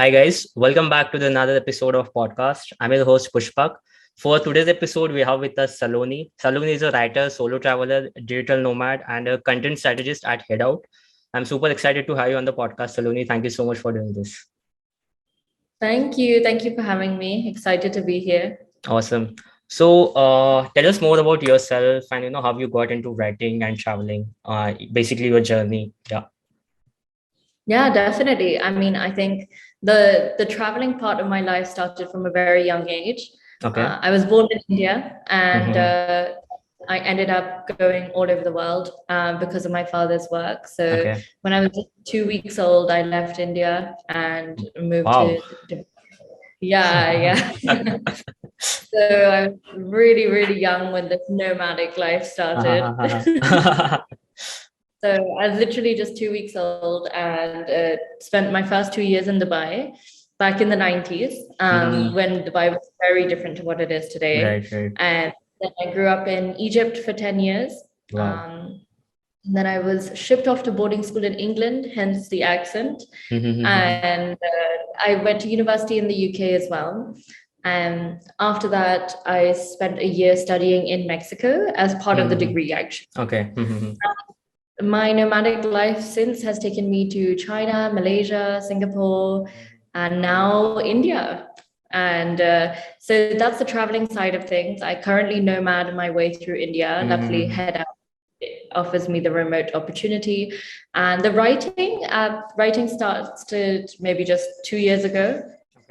Hi guys, welcome back to another episode of podcast. I'm your host Pushpak. For today's episode, we have with us Saloni. Saloni is a writer, solo traveler, digital nomad, and a content strategist at Headout. I'm super excited to have you on the podcast, Saloni. Thank you so much for doing this. Thank you. Thank you for having me. Excited to be here. Awesome. So, tell us more about yourself and how you got into writing and traveling. Basically, your journey. Yeah. Yeah, definitely. I mean, I think the traveling part of my life started from a very young age. Okay. I was born in India, and Mm-hmm. I ended up going all over the world because of my father's work. So Okay. when I was 2 weeks old, I left India and moved Wow. to yeah. So I was really, really young when this nomadic life started. So I was literally just 2 weeks old and spent my first 2 years in Dubai back in the 90s, when Dubai was very different to what it is today. Right, right. And then I grew up in Egypt for 10 years. Wow. And then I was shipped off to boarding school in England, hence the accent. And I went to university in the UK as well. And after that, I spent a year studying in Mexico as part of the degree, actually. Okay. My nomadic life since has taken me to China, Malaysia, Singapore, and now India. And so that's the traveling side of things. I currently nomad my way through India. Luckily, Headout offers me the remote opportunity. And the writing started maybe just 2 years ago.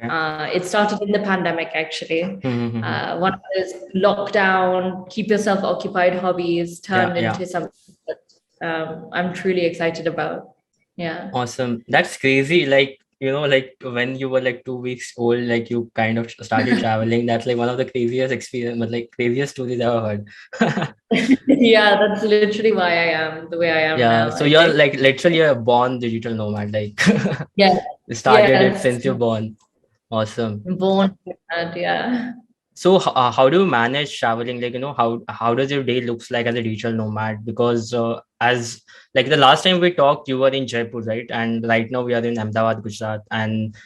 Okay. It started in the pandemic, actually. One of those lockdown, keep yourself occupied hobbies turned into something that I'm truly excited about. Yeah. Awesome. That's crazy. Like when you were like 2 weeks old, like you kind of started traveling. That's like one of the craziest experience, but like craziest stories I've ever heard. Yeah, that's literally why I am the way I am Yeah. now, So I you're think. like literally a born digital nomad. Like Yeah. you started it Yes. since you're born. Awesome. Born with that, yeah. So how do you manage traveling? Like, how does your day looks like as a digital nomad? Because as like the last time we talked, you were in Jaipur, right? And right now we are in Ahmedabad, Gujarat, and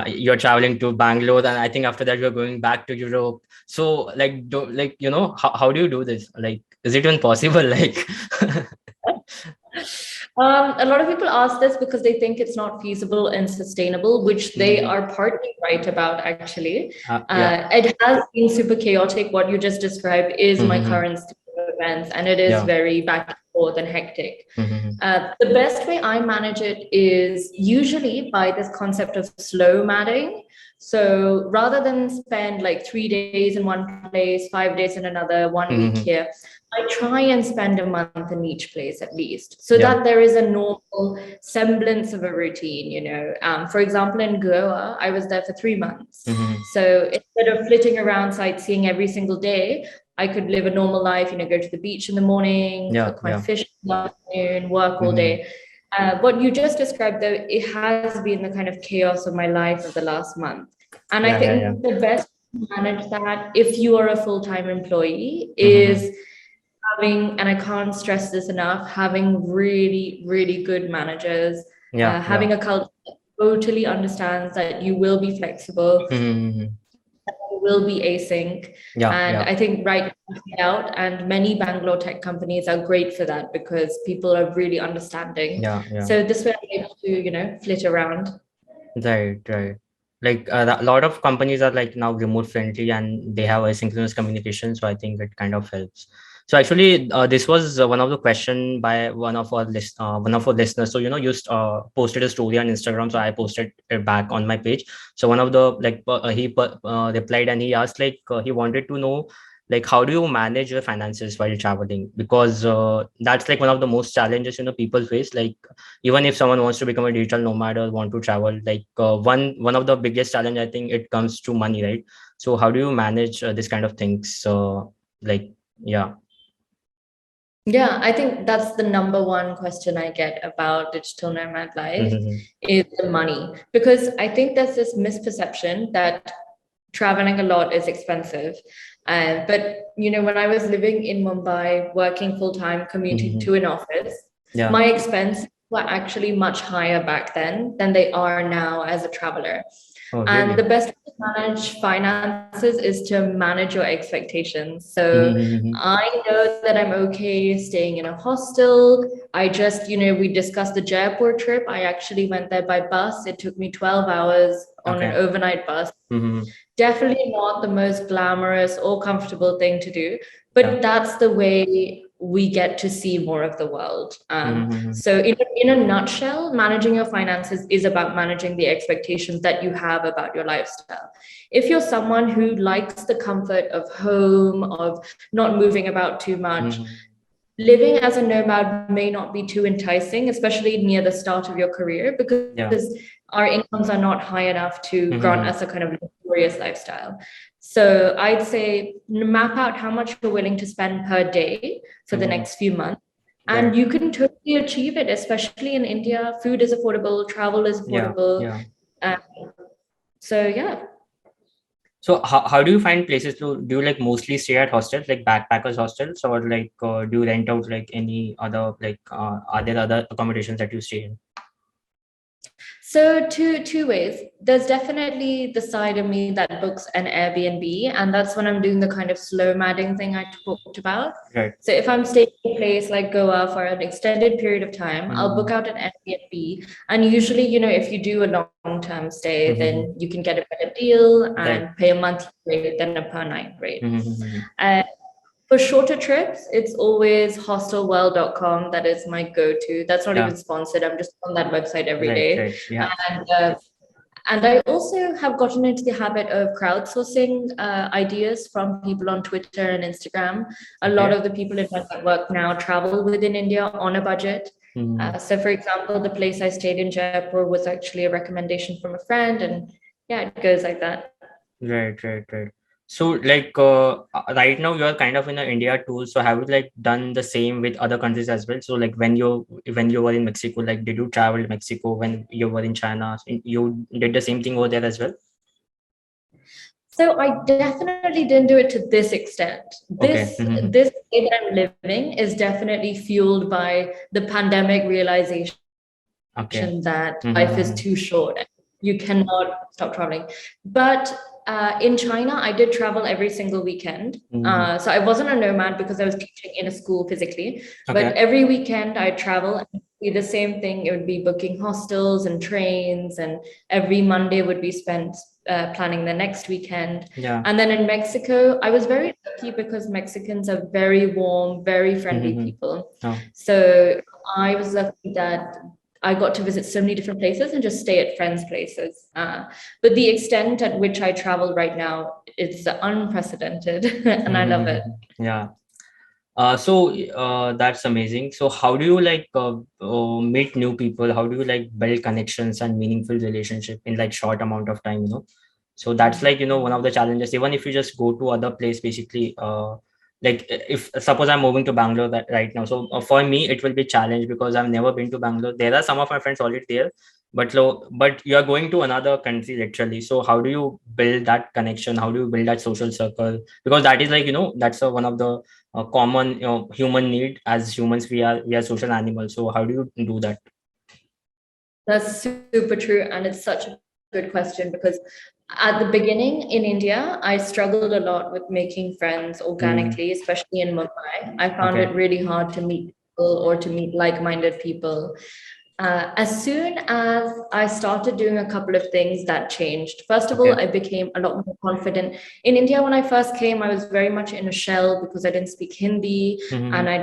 you're traveling to Bangalore, and I think after that you're going back to Europe. So how do you do this? Like, is it even possible? Like, A lot of people ask this because they think it's not feasible and sustainable, which they are partly right about, actually. yeah. It has been super chaotic. What you just described is my current state of events, and it is Yeah. very back and forth and hectic. Mm-hmm. The best way I manage it is usually by this concept of slow madding. So rather than spend like 3 days in one place, 5 days in another, one week here, I try and spend a month in each place at least, so Yeah. that there is a normal semblance of a routine. For example, in Goa, I was there for 3 months. So instead of flitting around sightseeing every single day, I could live a normal life, go to the beach in the morning, Yeah. cook my Yeah. fish in the afternoon, work all day. What you just described, though, it has been the kind of chaos of my life of the last month. And I Yeah. think the best way to manage that, if you are a full-time employee, is having, and I can't stress this enough, having really, really good managers, Yeah. having a culture that totally understands that you will be flexible, you will be async. Yeah. And Yeah. I think right out, and many Bangalore tech companies are great for that because people are really understanding. Yeah. Yeah. So this way I'm able to, flit around. Right, right. Like a lot of companies are like now remote friendly and they have asynchronous communication. So I think it kind of helps. So actually, this was one of the question by one of our listeners. So posted a story on Instagram, so I posted it back on my page. So one of the replied and he asked like he wanted to know like how do you manage your finances while traveling, because that's like one of the most challenges people face. Like even if someone wants to become a digital nomad or want to travel, like one of the biggest challenge, I think it comes to money, right? So how do you manage this kind of things? Like yeah. Yeah, I think that's the number one question I get about digital nomad life is the money. Because I think there's this misperception that traveling a lot is expensive. But when I was living in Mumbai, working full time, commuting to an office, Yeah. my expense were actually much higher back then than they are now as a traveler. Oh, And the really? best way to manage finances is to manage your expectations. So Mm-hmm. I know that I'm okay staying in a hostel. I just, we discussed the Jaipur trip. I actually went there by bus. It took me 12 hours on an Okay. overnight bus. Mm-hmm. Definitely not the most glamorous or comfortable thing to do, Yeah. but that's the way we get to see more of the world. Mm-hmm. So, in a nutshell, managing your finances is about managing the expectations that you have about your lifestyle. If you're someone who likes the comfort of home, of not moving about too much, Mm-hmm. living as a nomad may not be too enticing, especially near the start of your career, Yeah. because our incomes are not high enough to grant Mm-hmm. us a kind of luxurious lifestyle. So I'd say map out how much you're willing to spend per day for the Mm-hmm. next few months. Right. And you can totally achieve it, especially in India. Food is affordable, travel is Yeah. affordable. Yeah. Uh, so yeah. So how do you find places to do you like mostly stay at hostels like backpackers hostels or like do you rent out like any other like are there other accommodations that you stay in? So two ways. There's definitely the side of me that books an Airbnb, and that's when I'm doing the kind of slow madding thing I talked about. Right. So if I'm staying in a place like Goa for an extended period of time, I'll book Mm-hmm. out an Airbnb. And usually, if you do a long-term stay, Mm-hmm. then you can get a better deal Right. and pay a monthly rate than a per night rate. Mm-hmm. For shorter trips, it's always hostelworld.com. That is my go-to. That's not Yeah. even sponsored. I'm just on that website every Right. day. Right. Yeah. And uh, and I also have gotten into the habit of crowdsourcing ideas from people on Twitter and Instagram. A lot Okay. of the people in my network now travel within India on a budget. Mm-hmm. So, for example, the place I stayed in Jaipur was actually a recommendation from a friend, and yeah, it goes like that. Right. Right. Right. So like right now you're kind of in the India tour. So have you like done the same with other countries as well? So like when you were in Mexico, like did you travel to Mexico when you were in China? You did the same thing over there as well? So I definitely didn't do it to this extent. This Okay. Mm-hmm. this way that I'm living is definitely fueled by the pandemic realization Okay. that life is Mm-hmm. too short. You cannot stop traveling. But in China, I did travel every single weekend. Mm-hmm. So I wasn't a nomad because I was teaching in a school physically, but Okay. every weekend I'd travel and be the same thing. It would be booking hostels and trains, and every Monday would be spent planning the next weekend. Yeah. And then in Mexico, I was very lucky because Mexicans are very warm, very friendly Mm-hmm. people. Oh. So I was lucky that I got to visit so many different places and just stay at friends' places. But the extent at which I travel right now is unprecedented, and I love it. Mm-hmm. Yeah. So that's amazing. So how do you like meet new people? How do you like build connections and meaningful relationship in like short amount of time, you know? So that's like, one of the challenges, even if you just go to other place, basically, like if suppose I'm moving to Bangalore right now. So for me, it will be challenge because I've never been to Bangalore. There are some of my friends already there, but you are going to another country literally. So how do you build that connection? How do you build that social circle? Because that is like, that's one of the common human need. As humans, we are social animals. So how do you do that? That's super true. And it's such a good question because at the beginning in India, I struggled a lot with making friends Hmm. organically, especially in Mumbai. I found it Okay. really hard to meet people or to meet like minded people. As soon as I started doing a couple of things, that changed. First of all, Okay. I became a lot more confident. In India, when I first came, I was very much in a shell because I didn't speak Hindi Hmm. and I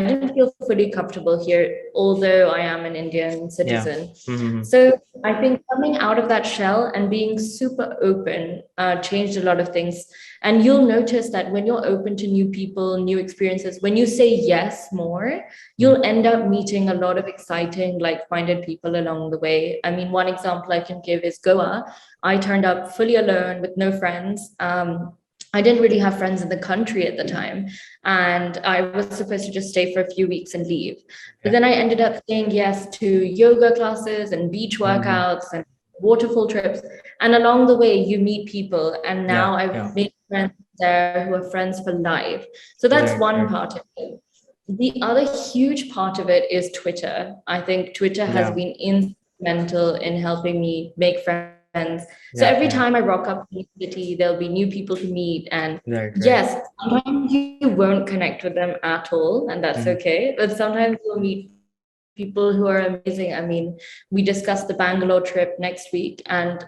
didn't feel fully comfortable here, although I am an Indian Yeah. citizen. Hmm. So I think coming out of that shell and being super open changed a lot of things. And you'll notice that when you're open to new people, new experiences, when you say yes more, you'll end up meeting a lot of exciting, like-minded people along the way. I mean, one example I can give is Goa. I turned up fully alone with no friends. I didn't really have friends in the country at the time, and I was supposed to just stay for a few weeks and leave. But Okay. then I ended up saying yes to yoga classes and beach Hmm. workouts and waterfall trips. And along the way, you meet people. And Yeah. now I've Yeah. made friends there who are friends for life. So that's Right. one Right. part of it. the other huge part of it is Twitter. I think Twitter has Yeah. been instrumental in helping me make friends. So every Yeah. time I Yeah. rock up to a city, there'll be new people to meet. And Right. Right. yes, sometimes you won't connect with them at all, and that's Mhm. okay. But sometimes you'll meet people who are amazing. I mean, we discussed the Bangalore trip next week, and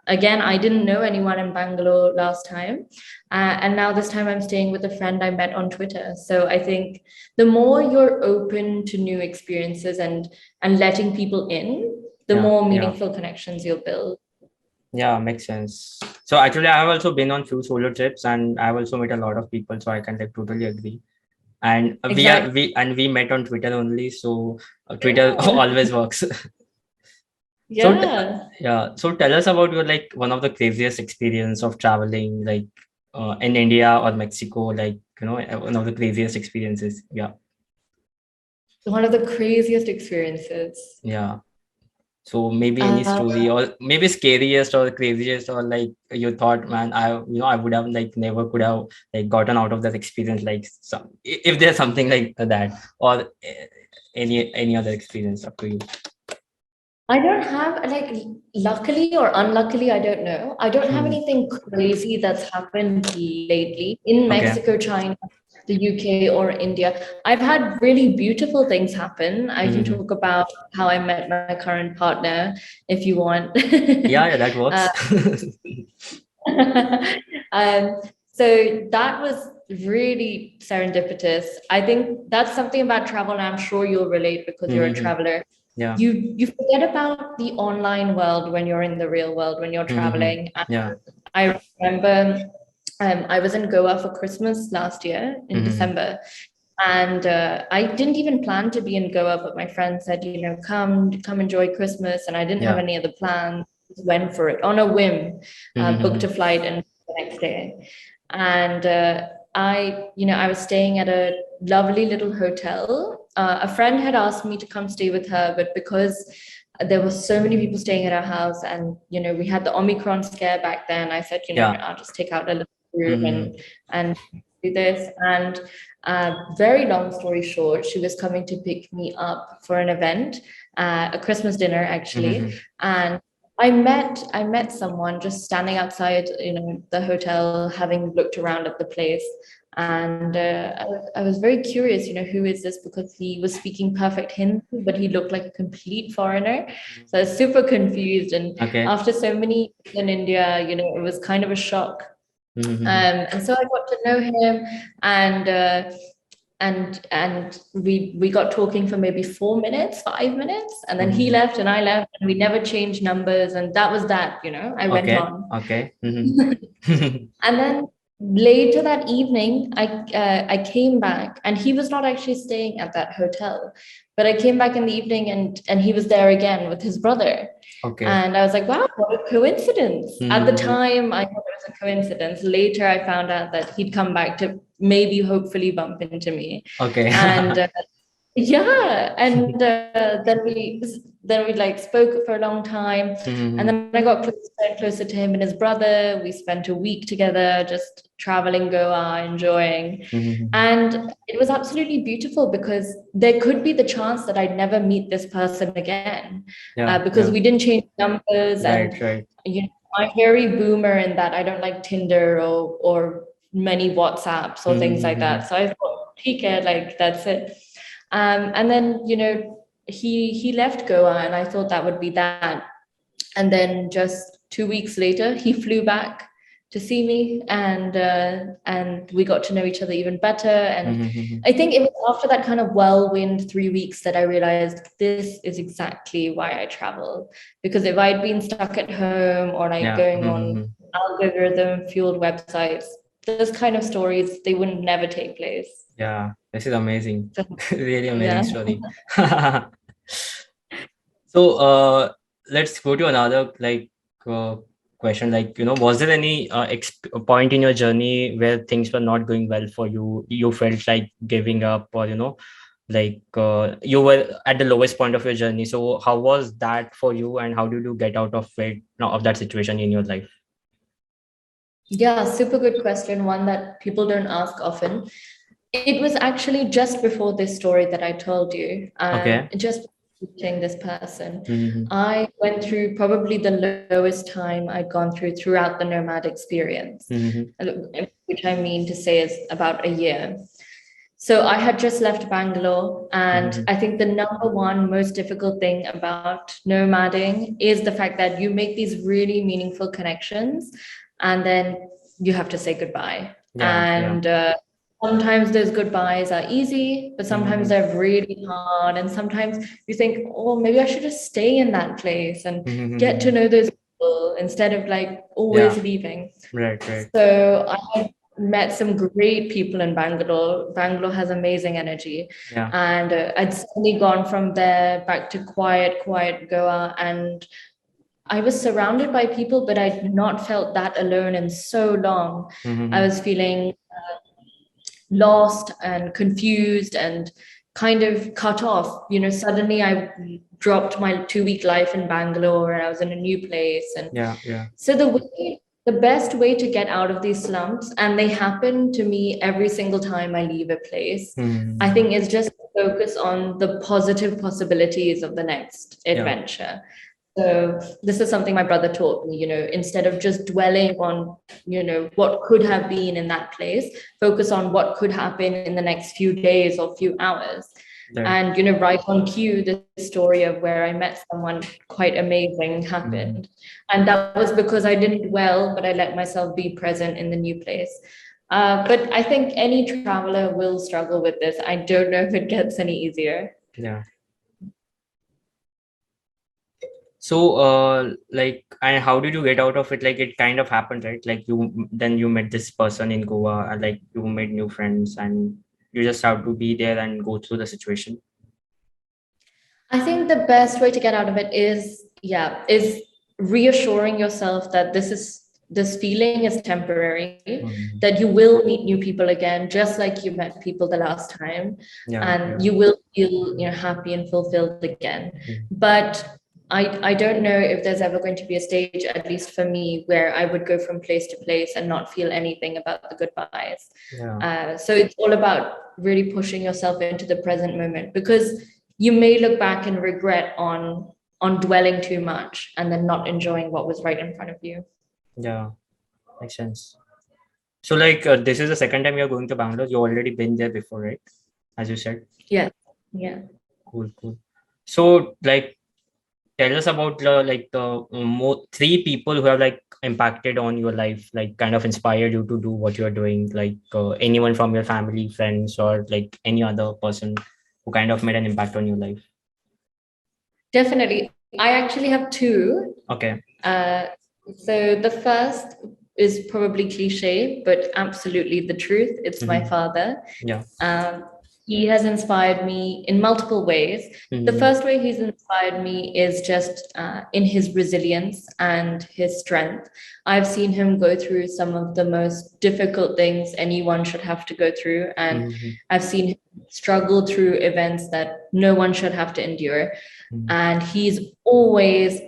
again, I didn't know anyone in Bangalore last time. And now this time I'm staying with a friend I met on Twitter. So I think the more you're open to new experiences and letting people in, the Yeah. more Yeah. meaningful connections you'll build. Yeah, makes sense. So actually, I have also been on few solo trips, and I've also met a lot of people. So I can like totally agree. And Exactly. we met on Twitter only. So Twitter Yeah. always works. So Yeah. yeah. So tell us about your like one of the craziest experience of traveling, like in India or Mexico, like one of the craziest experiences. Yeah. One of the craziest experiences. Yeah. So maybe any Uh, story or maybe scariest or craziest or like you thought, man, I would have like never could have like gotten out of that experience like some if there's something like that or any other experience up to you. I don't have like, luckily or unluckily, I don't know. I don't have Mhm. anything crazy that's happened lately in Okay. Mexico, China, the UK, or India. I've had really beautiful things happen. I can Hmm. talk about how I met my current partner if you want. Yeah, yeah, that uh, works. um, so that was really serendipitous. I think that's something about travel, and I'm sure you'll relate because you're a Hmm. traveler. Yeah. You forget about the online world when you're in the real world, when you're Hmm. traveling. And Yeah. I remember I was in Goa for Christmas last year in Hmm. December, and I didn't even plan to be in Goa, but my friend said, come enjoy Christmas, and I didn't have Yeah. any other plans. Just went for it on a whim, booked Hmm. a flight and the next day. And I was staying at a lovely little hotel. A friend had asked me to come stay with her, but because there were so many people staying at our house, and we had the Omicron scare back then, I said, Yeah. I'll just take out a little room Hmm. and do this. And very long story short, she was coming to pick me up for an event, a Christmas dinner actually, Hmm. and I met someone just standing outside, the hotel, having looked around at the place. And I was very curious, who is this? Because he was speaking perfect Hindi, but he looked like a complete foreigner. So I was super confused. And Okay. after so many years in India, it was kind of a shock. Hmm. And so I got to know him, and we got talking for maybe 4 minutes, 5 minutes, and then he Hmm. left and I left, and we never changed numbers, and that was that. I went Okay. on. Okay. And then later that evening, I came back, and he was not actually staying at that hotel, but I came back in the evening, and he was there again with his brother. Okay. And I was like, wow, what a coincidence. At the Hmm. time, I thought it was a coincidence. Later, I found out that he'd come back to maybe hopefully bump into me. Okay. And yeah, and then we like spoke for a long time, and Hmm. then I got closer and closer to him and his brother. We spent a week together, just traveling Goa, enjoying, Hmm. and it was absolutely beautiful because there could be the chance that I'd never meet this person again, Yeah. because Yeah. we didn't change numbers, Right. and Right. I'm very boomer in that I don't like Tinder or many WhatsApps or things like Hmm. that. So I thought, okay, like that's it. And then he left Goa, and I thought that would be that. And then just 2 weeks later, he flew back to see me, and we got to know each other even better. And Hmm. I think it was after that kind of whirlwind 3 weeks that I realized this is exactly why I travel. Because if I'd been stuck at home or like Yeah. going on Hmm. algorithm fueled websites, those kind of stories, they wouldn't never take place. Yeah. This is amazing. So, Really amazing yeah. story. So, let's go to another like uh, question. Like, was there any point in your journey where things were not going well for you? You felt like giving up, or like you were at the lowest point of your journey. So, how was that for you, and how did you get out of it, no, of that situation in your life? Yeah, super good question. One that people don't ask often. It was actually just before this story that I told you. Okay. Just meeting this person, Mm-hmm. I went through probably the lowest time I'd gone through throughout the nomad experience, Mm-hmm. which I mean to say is about a year. So I had just left Bangalore, and Mm-hmm. I think the number one most difficult thing about nomading is the fact that you make these really meaningful connections, and then you have to say goodbye. Yeah, yeah. And sometimes those goodbyes are easy, but sometimes Mm-hmm. they're really hard. And sometimes you think, oh, maybe I should just stay in that place and get to Mm-hmm. know those people instead of like always Yeah, leaving. right, right. So I met some great people in Bangalore. Bangalore has amazing energy. Yeah. And I'd suddenly gone from there back to quiet Goa. And I was surrounded by people, but I'd not felt that alone in so long. I Mm-hmm. was feeling lost and confused and kind of cut off. Suddenly I dropped my 2 week life in Bangalore and I was in a new place. And Yeah, yeah. so the best way to get out of these slumps, and they happen to me every single time I leave a place, I Mm-hmm. think is just focus on the positive possibilities of the next Yeah. adventure. So this is something my brother taught me, instead of just dwelling on, what could have been in that place, focus on what could happen in the next few days or few hours. Right. And, right on cue, the story of where I met someone quite amazing Mm-hmm. happened. And that was because I didn't dwell, but I let myself be present in the new place. But I think any traveler will struggle with this. I don't know if it gets any easier. Yeah. So, like, and how did you get out of it? Like, it kind of happened, right? Like, then you met this person in Goa, and like, you made new friends, and you just have to be there and go through the situation. I think the best way to get out of it is reassuring yourself that this feeling is temporary, Mm-hmm. that you will meet new people again, just like you met people the last time, Yeah, and yeah. you will feel, happy and fulfilled again. Mm-hmm. But I don't know if there's ever going to be a stage, at least for me, where I would go from place to place and not feel anything about the goodbyes. Yeah. So it's all about really pushing yourself into the present moment, because you may look back and regret on dwelling too much and then not enjoying what was right in front of you. Yeah, makes sense. So, like, this is the second time you're going to Bangalore. You already been there before, right? As you said. Yeah. Yeah. Cool, cool. So, like, tell us about the three people who have like impacted on your life, like kind of inspired you to do what you're doing. Like anyone from your family, friends, or like any other person who kind of made an impact on your life. Definitely. I actually have two. Okay. Uh, so the first is probably cliche, but absolutely the truth. It's my Mm-hmm. father. Yeah. Um, he has inspired me in multiple ways. The Mm-hmm. first way he's inspired me is just in his resilience and his strength. I've seen him go through some of the most difficult things anyone should have to go through. And Mm-hmm. I've seen him struggle through events that no one should have to endure. Mm-hmm. And he's always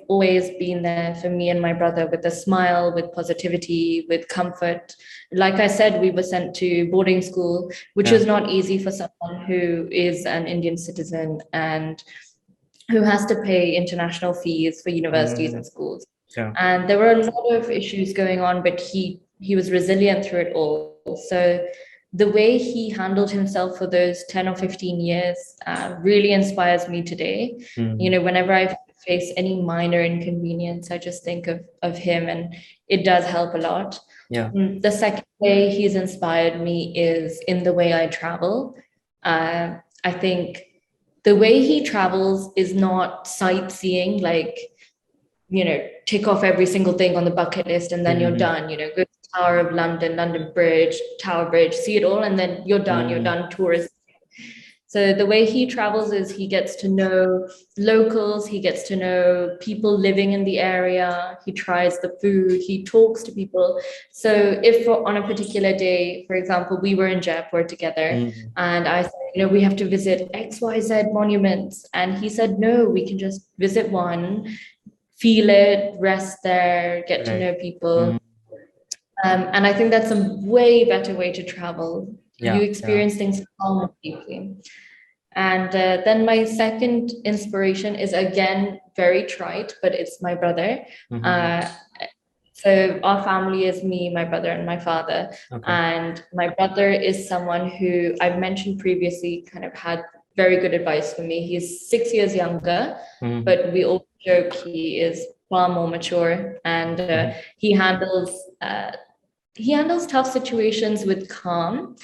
been there for me and my brother with a smile, with positivity, with comfort. Like I said, we were sent to boarding school, which Yeah. is not easy for someone who is an Indian citizen and who has to pay international fees for universities Mm-hmm. and schools. Yeah. And there were a lot of issues going on, but he was resilient through it all. So the way he handled himself for those 10 or 15 years really inspires me today. Mm-hmm. Whenever I face any minor inconvenience, I just think of him, and it does help a lot. Yeah. The second way he's inspired me is in the way I travel. I think the way he travels is not sightseeing, like, tick off every single thing on the bucket list and then you're Mm-hmm. done. Go to Tower of London, London Bridge, Tower Bridge, see it all, and then you're Mm-hmm. done tourist. So the way he travels is he gets to know locals, he gets to know people living in the area, he tries the food, he talks to people. So if on a particular day, for example, we were in Jaipur together Mm-hmm. and I said, we have to visit XYZ monuments. And he said, no, we can just visit one, feel it, rest there, get to Right. know people. Mm-hmm. And I think that's a way better way to travel. You Yeah. Yeah. experience things far more deeply. And then my second inspiration is again very trite, but it's my brother. Mm-hmm. Uh, so our family is me, my brother, and my father. Okay. And my brother is someone who I've mentioned previously kind of had very good advice for me. He's 6 years younger, Mm-hmm. but we all joke he is far more mature, and Mm-hmm. he handles he handles tough situations with calm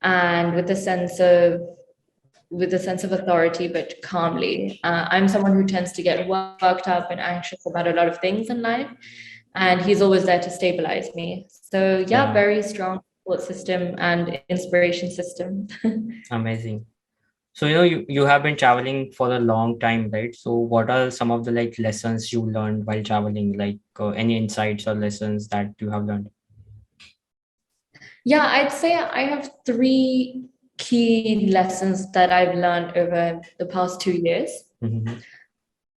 and with a sense of authority, but calmly. I'm someone who tends to get worked up and anxious about a lot of things in life, and he's always there to stabilize me. So yeah, Yeah. very strong support system and inspiration system. Amazing. So, you have been traveling for a long time, right? So, what are some of the like lessons you learned while traveling? Like any insights or lessons that you have learned? Yeah, I'd say I have three key lessons that I've learned over the past 2 years. Mm-hmm.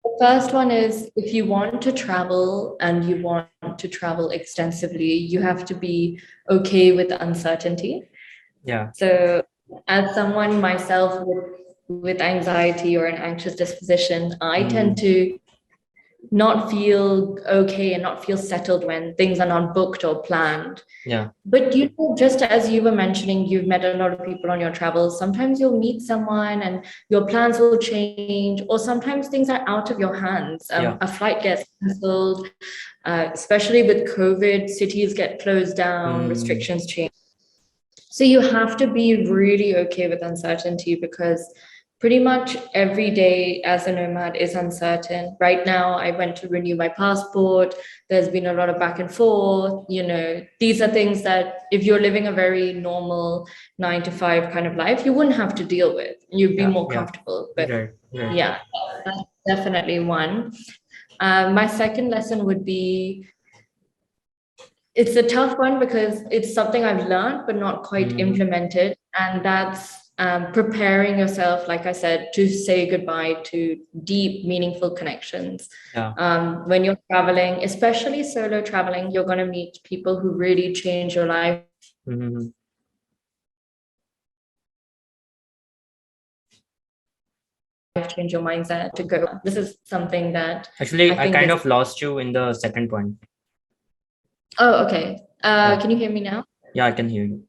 The first one is if you want to travel and you want to travel extensively, you have to be okay with uncertainty. Yeah. So, as someone myself with anxiety or an anxious disposition, I tend Mm-hmm. to not feel okay and not feel settled when things are not booked or planned. Yeah. But just as you were mentioning, you've met a lot of people on your travels. Sometimes you'll meet someone and your plans will change, or sometimes things are out of your hands. Yeah. A flight gets cancelled, especially with COVID, cities get closed down, Mm, restrictions change. So you have to be really okay with uncertainty because pretty much every day as a nomad is uncertain. Right now, I went to renew my passport. There's been a lot of back and forth. These are things that if you're living a very normal 9 to 5 kind of life, you wouldn't have to deal with. You'd be yeah. more Yeah. comfortable. But Right. Right. yeah, that's definitely one. My second lesson would be it's a tough one because it's something I've learned but not quite Mm-hmm. implemented, and that's preparing yourself, like I said, to say goodbye to deep, meaningful connections. Yeah. When you're traveling, especially solo traveling, you're going to meet people who really change your life, Mm-hmm. change your mindset to go. This is something that I Actually, I think kind is. of lost you in the second point. Oh, okay. Yeah. Can you hear me now? Yeah, I can hear you.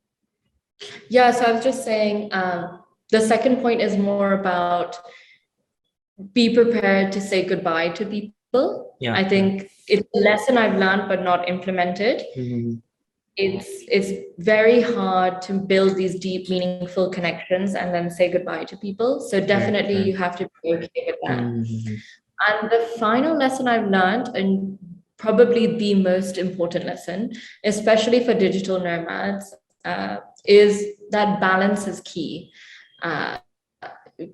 Yeah, so I was just saying the second point is more about be prepared to say goodbye to people. Yeah. I Yeah. think it's a lesson I've learned but not implemented. Mm-hmm. It's very hard to build these deep, meaningful connections and then say goodbye to people. So Right. definitely Right. you have to be okay with that. Mm-hmm. And the final lesson I've learned, and probably the most important lesson, especially for digital nomads, is that balance is key. Uh,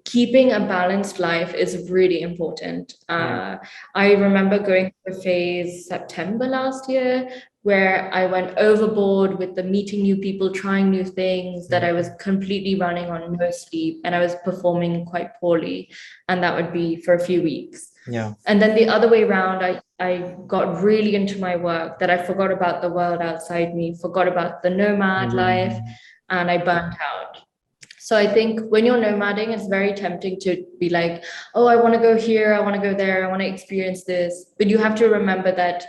Keeping a balanced life is really important. Right. I remember going through a phase September last year where I went overboard with the meeting new people, trying new things, that I was Mm-hmm. completely running on no sleep and I was performing quite poorly. And that would be for a few weeks. Yeah. And then the other way around, I got really into my work that I forgot about the world outside me, forgot about the nomad life, Mm-hmm. and I burnt out. So I think when you're nomading, it's very tempting to be like, oh, I want to go here, I want to go there, I want to experience this. But you have to remember that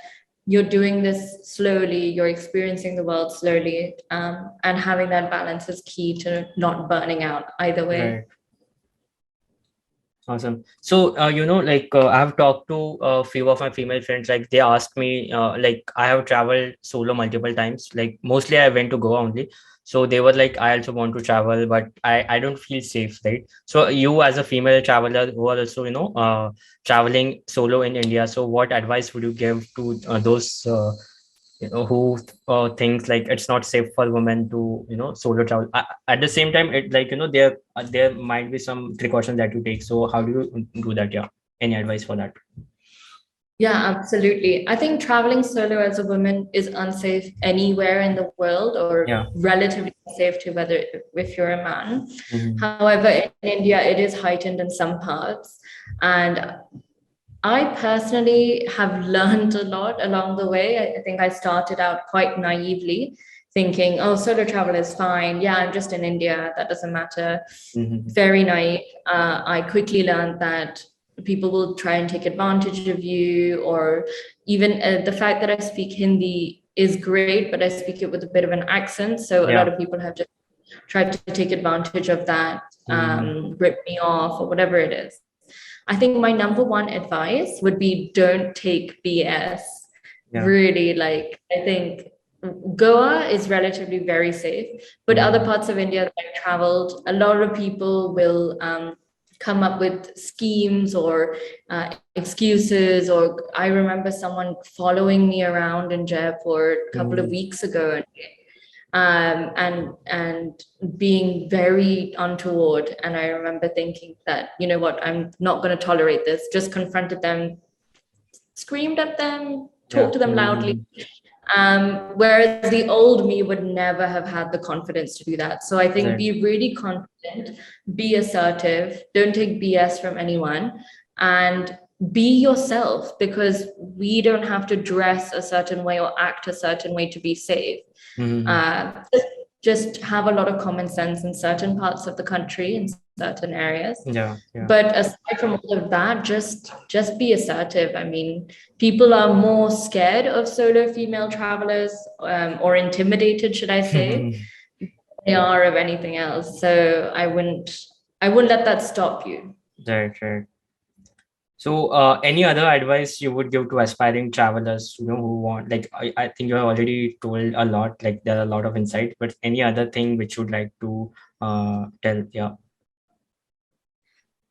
you're doing this slowly, you're experiencing the world slowly, and having that balance is key to not burning out either way. Right. Awesome. So, like I have talked to a few of my female friends. Like they asked me, like I have traveled solo multiple times. Like mostly I went to Goa only. So they were like, I also want to travel, but I don't feel safe, right? So you as a female traveler who are also, traveling solo in India. So what advice would you give to those who thinks like it's not safe for women to solo travel. At the same time, it like there might be some precautions that you take. So how do you do that? Yeah, any advice for that? Yeah, absolutely. I think traveling solo as a woman is unsafe anywhere in the world, or Yeah. relatively safe to whether if you're a man. Hmm. However, in India, it is heightened in some parts. And I personally have learned a lot along the way. I think I started out quite naively thinking, oh, solo travel is fine. Yeah, I'm just in India. That doesn't matter. Mm-hmm. Very naive. I quickly learned that people will try and take advantage of you, or even the fact that I speak Hindi is great, but I speak it with a bit of an accent. So a lot Yeah. of people have just tried to take advantage of that, Mm-hmm. rip me off or whatever it is. I think my number one advice would be don't take BS. Yeah. Really, like, I think Goa is relatively very safe, but other Mm-hmm. parts of India that I've traveled, a lot of people will come up with schemes or excuses. Or I remember someone following me around in Jaipur a couple of Mm-hmm. weeks ago, and being very untoward. And I remember thinking that, you know what, I'm not going to tolerate this. Just confronted them, screamed at them, Yeah. talked to them loudly. Mm-hmm. Whereas the old me would never have had the confidence to do that. So I think Right. be really confident, be assertive, don't take BS from anyone, and be yourself, because we don't have to dress a certain way or act a certain way to be safe. Mm-hmm. Just have a lot of common sense in certain parts of the country, in certain areas. Yeah. Yeah. But aside from all of that, just be assertive. I mean, people are more scared of solo female travelers, or intimidated, should I say, they are of anything else. So I wouldn't let that stop you. Right. Right. So, any other advice you would give to aspiring travelers, who want, like, I think you have already told a lot, like, there are a lot of insight, but any other thing which you'd like to tell? Yeah.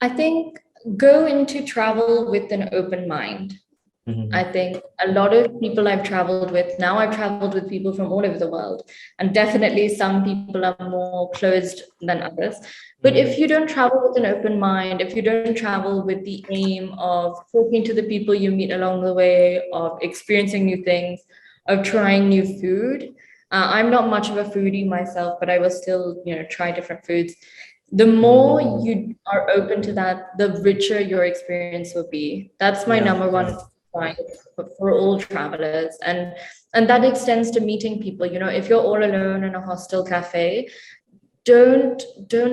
I think go into travel with an open mind. Mm-hmm. I think a lot of people I've traveled with, now I've traveled with people from all over the world, and definitely some people are more closed than others. But if you don't travel with an open mind, if you don't travel with the aim of talking to the people you meet along the way, of experiencing new things, of trying new food, I'm not much of a foodie myself, but I will still, try different foods. The more Mm-hmm. you are open to that, the richer your experience will be. That's my Yeah. number one Right. point for all travelers. And that extends to meeting people. If you're all alone in a hostel cafe, don't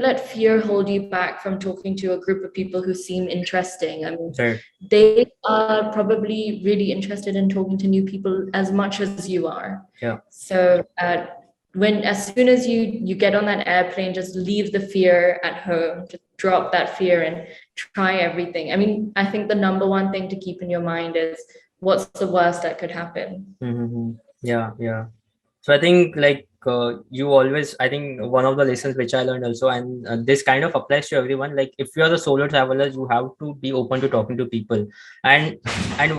let fear hold you back from talking to a group of people who seem interesting. I mean, Right. they are probably really interested in talking to new people as much as you are. Yeah. So as soon as you get on that airplane, just leave the fear at home, just drop that fear and try everything. I mean, I think the number one thing to keep in your mind is, what's the worst that could happen? Mm-hmm. Yeah. Yeah. So I think, like, you always, I think one of the lessons which I learned also, and this kind of applies to everyone. Like, if you are a solo traveler, you have to be open to talking to people. And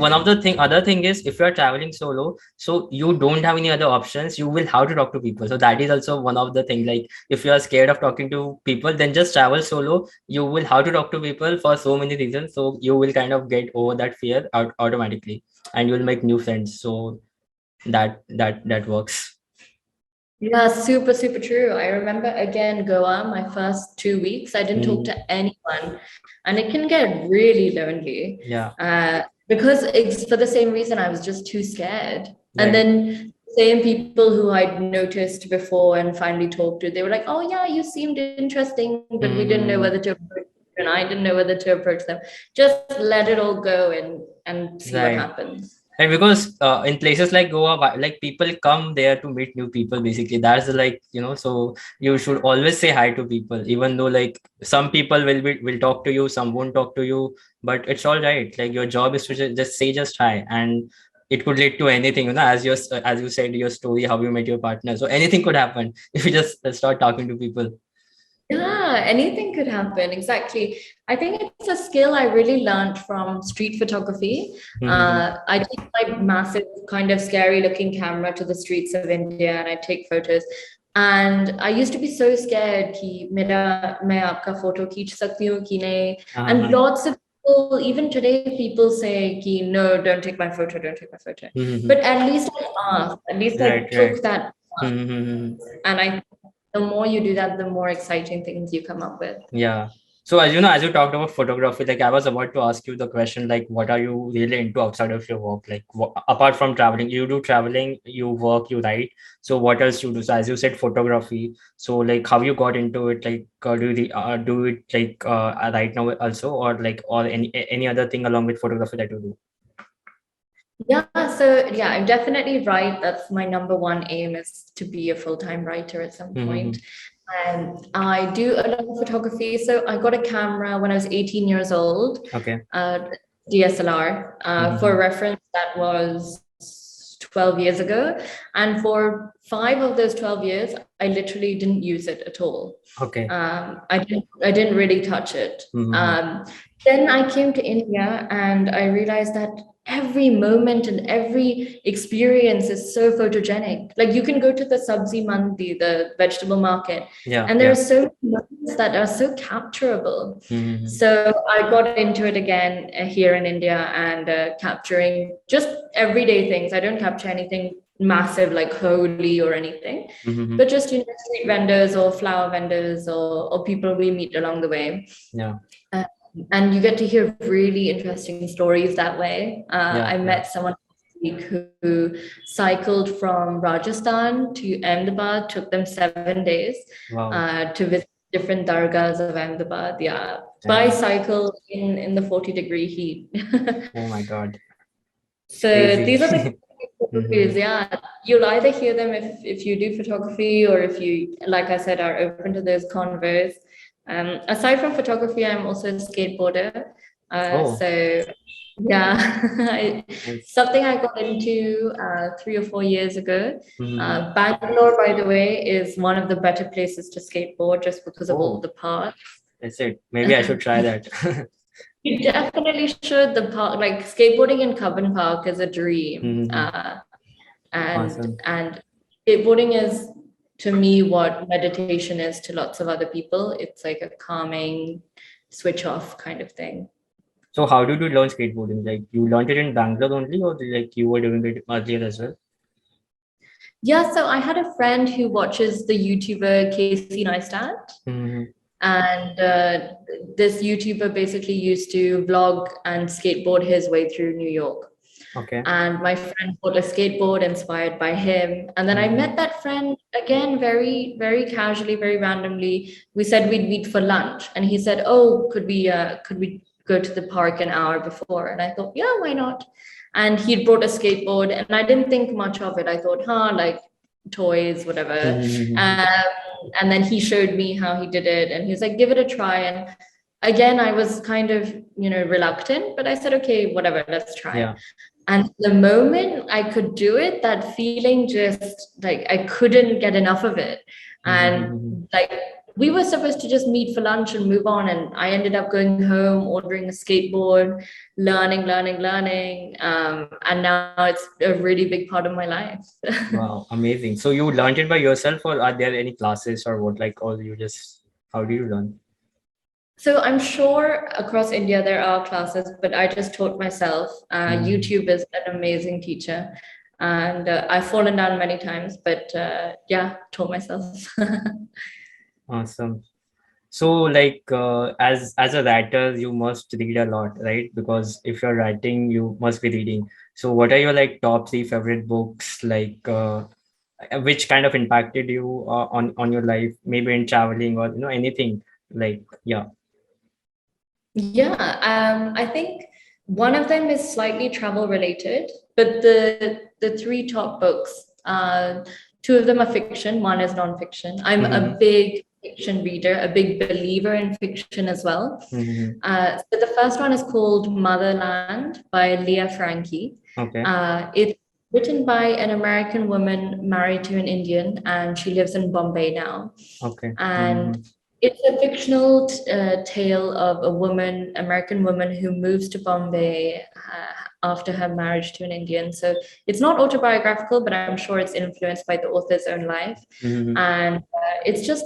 one of the other thing is, if you are traveling solo, so you don't have any other options. You will have to talk to people. So that is also one of the thing. Like, if you are scared of talking to people, then just travel solo. You will have to talk to people for so many reasons. So you will kind of get over that fear automatically, and you will make new friends. So that works. Yeah, super, super true. I remember, again, Goa, my first 2 weeks, I didn't talk Mhm. to anyone, and it can get really lonely. Yeah. Because it's for the same reason, I was just too scared. And Right. then same people who I'd noticed before and finally talked to, they were like, "Oh yeah, you seemed interesting, but we didn't know Mhm. whether to approach you, and I didn't know whether to approach them." Just let it all go and see what Right. happens. And because in places like Goa, like, people come there to meet new people, basically. That's like, so you should always say hi to people, even though, like, some people will talk to you, some won't talk to you, but it's all right. Like, your job is to just say just hi, and it could lead to anything, as you said, your story, how you met your partner. So anything could happen if you just start talking to people. Yeah, anything could happen. Exactly. I think it's a skill I really learned from street photography. Mhm. I take my massive, kind of scary looking camera to the streets of India and I take photos. And I used to be so scared कि मैं आपका photo खींच सकती हूँ कि नहीं. And Uh-huh. lots of people, even today, people say कि no, don't take my photo, don't take my photo. Mhm. But at least I asked, at least I Right. Right. took that. Mhm. And the more you do that, the more exciting things you come up with. Yeah. So as you talked about photography, like I was about to ask you the question, like what are you really into outside of your work? Like apart from traveling, you do traveling, you work, you write. So what else you do? So as you said, photography. So like how you got into it? Like do it like right now also, or like or any other thing along with photography that you do? Yeah, so yeah, I'm definitely right. That's my number one aim is to be a full-time writer at some Mm-hmm. point. And I do a lot of photography. So I got a camera when I was 18 years old, Okay. DSLR. For Mm-hmm. reference, that was 12 years ago. And for 5 of those 12 years, I literally didn't use it at all. Okay. I didn't really touch it. Mm-hmm. Um, then I came to India and I realized that every moment and every experience is so photogenic. Like you can go to the Sabzi Mandi, the vegetable market, Yeah. and there are Yeah. so many moments that are so capturable. Mm-hmm. So I got into it again here in India and capturing just everyday things. I don't capture anything massive like holy or anything, Mm-hmm. but just street vendors or flower vendors or people we meet along the way. Yeah. Uh, and you get to hear really interesting stories that way. Yeah. I Yeah. met someone last week who cycled from Rajasthan to Ahmedabad, took them 7 days Wow. to visit different dargahs of Ahmedabad. Yeah, Damn. bicycle in the 40-degree heat. Oh my God. So Crazy. these are the Mm-hmm. photographies. Yeah, you'll either hear them if you do photography or if you, like I said, are open to those convos. Aside from photography, I'm also a skateboarder. Oh, So yeah, nice. something I got into 3 or 4 years ago. Mm-hmm. Bangalore, by the way, is one of the better places to skateboard just because of all Oh, the parks. that's it. Maybe I should try that. You definitely should. The park, like skateboarding in Cubbon Park, is a dream. Mm-hmm. And Awesome. skateboarding is to me what meditation is to lots of other people. It's like a calming switch off kind of thing. So how did you learn skateboarding? Like you learned it in Bangalore only, or like you were doing it earlier as well? Yeah, so I had a friend who watches the YouTuber Casey Neistat, Mm-hmm. and this YouTuber basically used to vlog and skateboard his way through New York. Okay. And my friend bought a skateboard inspired by him. And then I Mm-hmm. met that friend again, very, very casually, very randomly. We said we'd meet for lunch, and he said, "Oh, could we go to the park an hour before?" And I thought, "Yeah, why not?" And he'd brought a skateboard, and I didn't think much of it. I thought, like toys, whatever. Mm-hmm. Um, and then he showed me how he did it, and he was like, "Give it a try." And again, I was kind of, reluctant, but I said, "Okay, whatever, let's try." Yeah. And the moment I could do it, that feeling just like I couldn't get enough of it. And Mm-hmm. like we were supposed to just meet for lunch and move on. And I ended up going home, ordering a skateboard, learning. And now it's a really big part of my life. Wow, amazing. So you learned it by yourself, or are there any classes or what? Like, or you just how do you learn? So I'm sure across India there are classes, but I just taught myself. Mm-hmm. YouTube is an amazing teacher, and I've fallen down many times, but yeah, taught myself. Awesome. So, like, as a writer, you must read a lot, right? Because if you're writing, you must be reading. So, what are your like top three favorite books? Like, which kind of impacted you on your life? Maybe in traveling or anything. Like, yeah. Yeah, I think one of them is slightly travel related, but the three top books, two of them are fiction, one is nonfiction. I'm a Mm-hmm. big fiction reader, a big believer in fiction as well. Mm-hmm. So the first one is called Motherland by Leah Frankie. Okay. It's written by an American woman married to an Indian, and she lives in Bombay now. Okay. And Mm-hmm. it's a fictional tale of a woman, American woman, who moves to Bombay after her marriage to an Indian. So it's not autobiographical, but I'm sure it's influenced by the author's own life. Mm-hmm. And it's just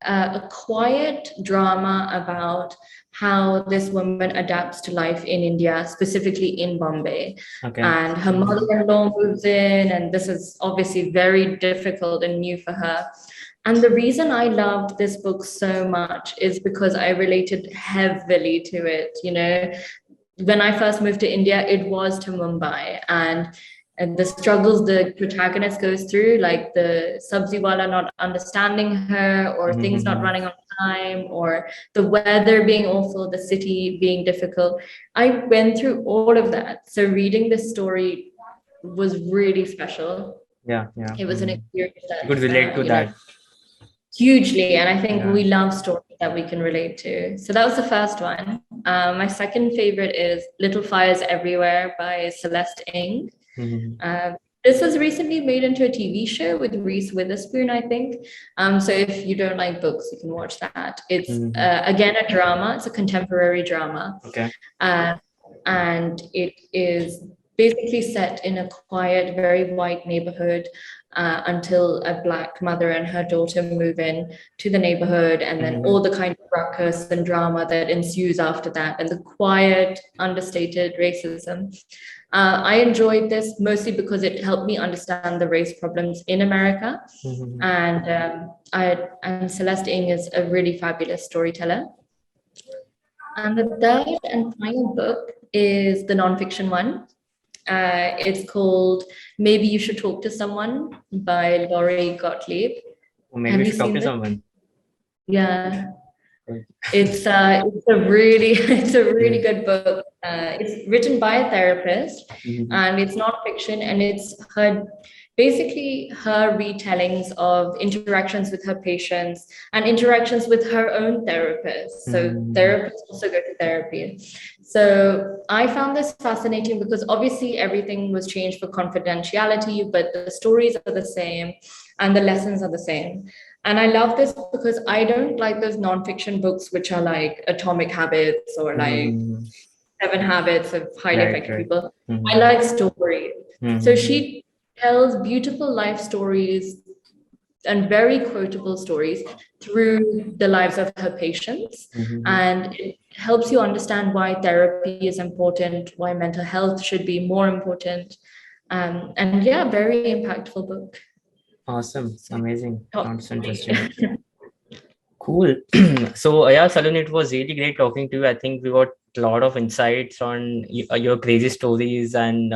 a quiet drama about how this woman adapts to life in India, specifically in Bombay. Okay. And her mother-in-law moves in, and this is obviously very difficult and new for her. And the reason I loved this book so much is because I related heavily to it. When I first moved to India, it was to Mumbai, and the struggles the protagonist goes through, like the sabziwala not understanding her, or things not running on time, or the weather being awful, the city being difficult. I went through all of that. So reading this story was really special. Yeah. It was an experience You that could relate to that. hugely, and I think Yeah. we love stories that we can relate to. So that was the first one. My second favorite is Little Fires Everywhere by Celeste Ng. This was recently made into a TV show with Reese Witherspoon, I think. So if you don't like books, you can watch that. It's again a drama. It's a contemporary drama. Okay. And it is basically set in a quiet, very white neighborhood until a Black mother and her daughter move in to the neighborhood, and then all the kind of ruckus and drama that ensues after that, and the quiet, understated racism. I enjoyed this mostly because it helped me understand the race problems in America, and Celeste Ng is a really fabulous storyteller. And the third and final book is the nonfiction one. It's called Maybe You Should Talk to Someone by Laurie Gottlieb. Or maybe you should talk to someone. Yeah. It's a really good book. It's written by a therapist, and it's nonfiction, and it's basically her retellings of interactions with her patients and interactions with her own therapist. So therapists also go to therapy. So I found this fascinating because obviously everything was changed for confidentiality, but the stories are the same and the lessons are the same. And I love this because I don't like those nonfiction books which are like Atomic Habits or like 7 Habits of Highly Effective People. I like stories. So she tells beautiful life stories and very quotable stories through the lives of her patients. And it helps you understand why therapy is important, why mental health should be more important. And yeah, very impactful book. Awesome. Amazing. Sounds interesting. Cool. So yeah, Saloni, it was really great talking to you. I think we got a lot of insights on your crazy stories, and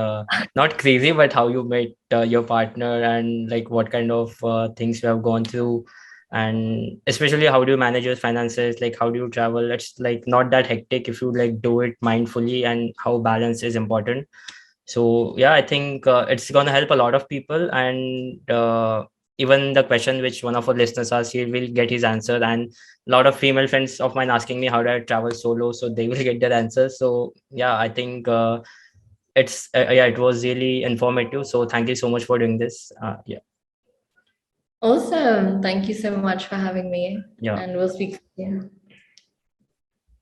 not crazy, but how you met your partner, and like what kind of things you have gone through, and especially how do you manage your finances, like how do you travel. It's like not that hectic if you like do it mindfully, and how balance is important. So yeah, I think it's gonna help a lot of people, and even the question which one of our listeners asked, he will get his answer. And a lot of female friends of mine asking me how do I travel solo, so they will get their answers. So yeah, I think it was really informative. So thank you so much for doing this. Yeah. Awesome. Thank you so much for having me. Yeah. And we'll speak soon.